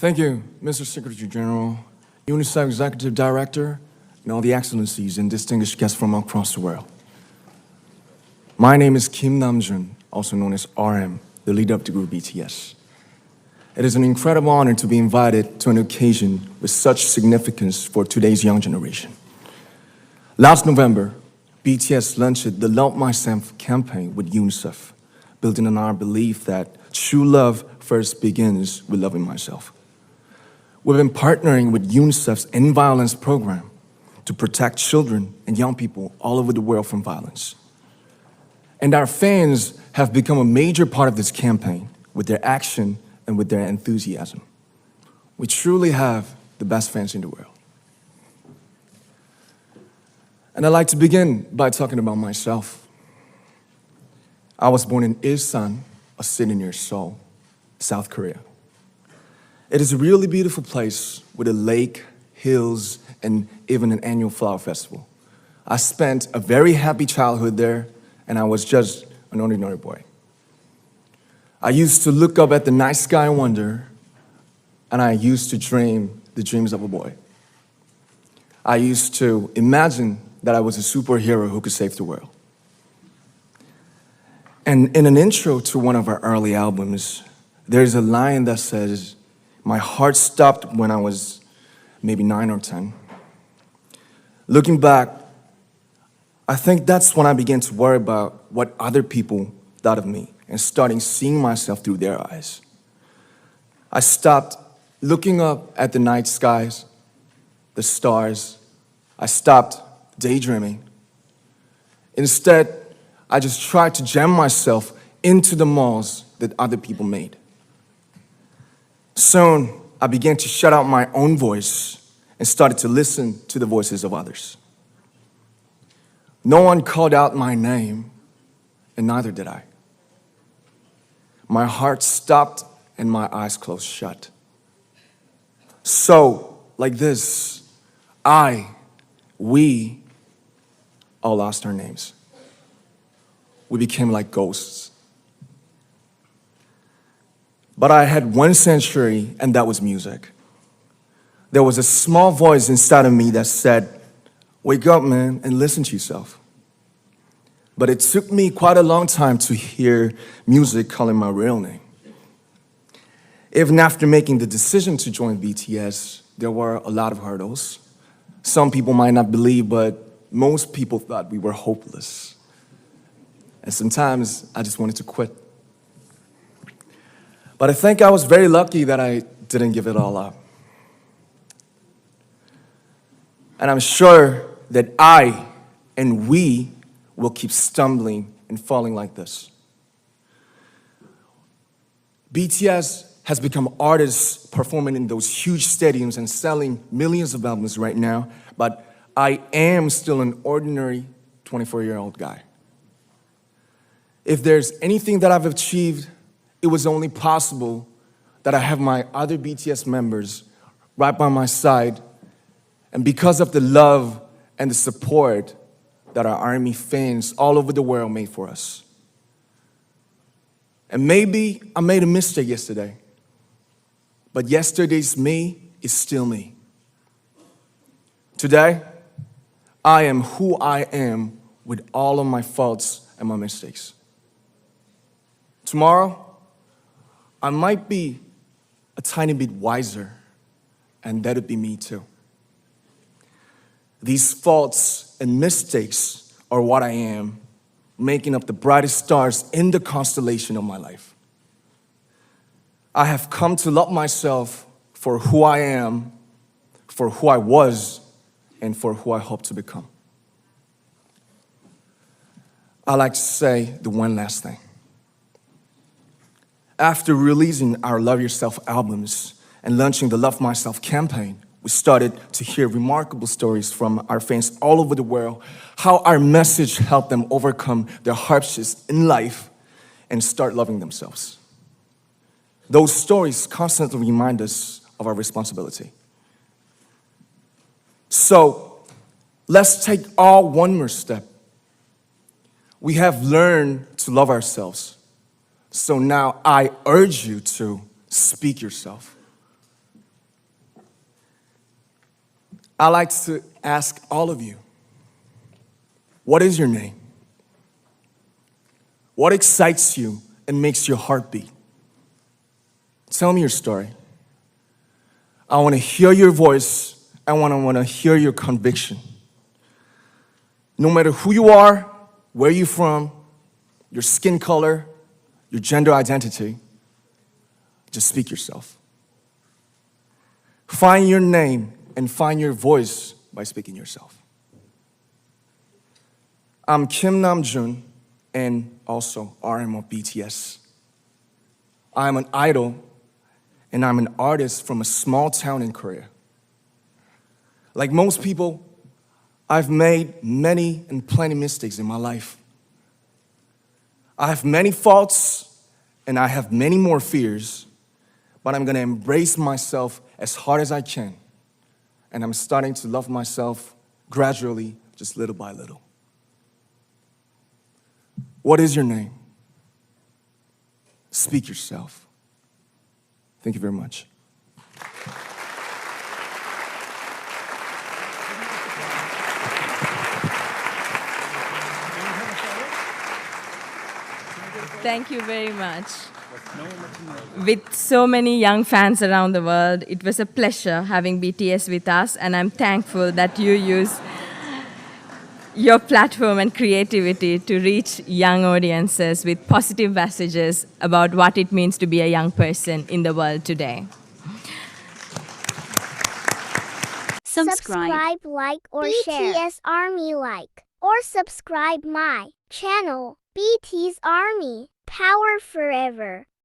Thank you, Mr. Secretary General, UNICEF Executive Director, and all the excellencies and distinguished guests from across the world. My name is Kim Namjoon, also known as RM, the leader of the group BTS. It is an incredible honor to be invited to an occasion with such significance for today's young generation. Last November, BTS launched the Love Myself campaign with UNICEF, building on our belief that true love first begins with loving myself. We've been partnering with UNICEF's End Violence program to protect children and young people all over the world from violence. And our fans have become a major part of this campaign with their action and with their enthusiasm. We truly have the best fans in the world. And I'd like to begin by talking about myself. I was born in Ilsan, a city near Seoul, South Korea. It is a really beautiful place with a lake, hills, and even an annual flower festival. I spent a very happy childhood there, and I was just an ordinary boy. I used to look up at the night sky and wonder, and I used to dream the dreams of a boy. I used to imagine that I was a superhero who could save the world. And in an intro to one of our early albums, there's a line that says, "My heart stopped when I was maybe 9 or 10. Looking back, I think that's when I began to worry about what other people thought of me and starting seeing myself through their eyes. I stopped looking up at the night skies, the stars. I stopped daydreaming. Instead, I just tried to jam myself into the malls that other people made. Soon, I began to shut out my own voice and started to listen to the voices of others. No one called out my name, and neither did I. My heart stopped and my eyes closed shut. So, like this, we all lost our names. We became like ghosts. But I had one sanctuary, and that was music. There was a small voice inside of me that said, "Wake up, man, and listen to yourself." But it took me quite a long time to hear music calling my real name. Even after making the decision to join BTS, there were a lot of hurdles. Some people might not believe, but most people thought we were hopeless. And sometimes I just wanted to quit. But I think I was very lucky that I didn't give it all up. And I'm sure that I and we will keep stumbling and falling like this. BTS has become artists performing in those huge stadiums and selling millions of albums right now, but I am still an ordinary 24-year-old guy. If there's anything that I've achieved, it was only possible that I have my other BTS members right by my side, and because of the love and the support that our ARMY fans all over the world made for us. And maybe I made a mistake yesterday, but yesterday's me is still me. Today, I am who I am with all of my faults and my mistakes. Tomorrow, I might be a tiny bit wiser, and that'd be me too. These faults and mistakes are what I am, making up the brightest stars in the constellation of my life. I have come to love myself for who I am, for who I was, and for who I hope to become. I'd like to say the one last thing. After releasing our Love Yourself albums and launching the Love Myself campaign, we started to hear remarkable stories from our fans all over the world, how our message helped them overcome their hardships in life and start loving themselves. Those stories constantly remind us of our responsibility. So, let's take all one more step. We have learned to love ourselves. So now I urge you to speak yourself. I like to ask all of you, what is your name? What excites you and makes your heart beat? Tell me your story. I want to hear your voice. I want to hear your conviction. No matter who you are, where you're from, your skin color, your gender identity, just speak yourself. Find your name and find your voice by speaking yourself. I'm Kim Namjoon and also RM of BTS. I'm an idol and I'm an artist from a small town in Korea. Like most people, I've made many and plenty mistakes in my life. I have many faults and I have many more fears, but I'm gonna embrace myself as hard as I can. And I'm starting to love myself gradually, just little by little. What is your name? Speak yourself. Thank you very much. Thank you very much. With so many young fans around the world, it was a pleasure having BTS with us, and I'm thankful that you use your platform and creativity to reach young audiences with positive messages about what it means to be a young person in the world today. Subscribe, like, or share. BTS Army like. Or subscribe my channel, BTS Army. Power forever.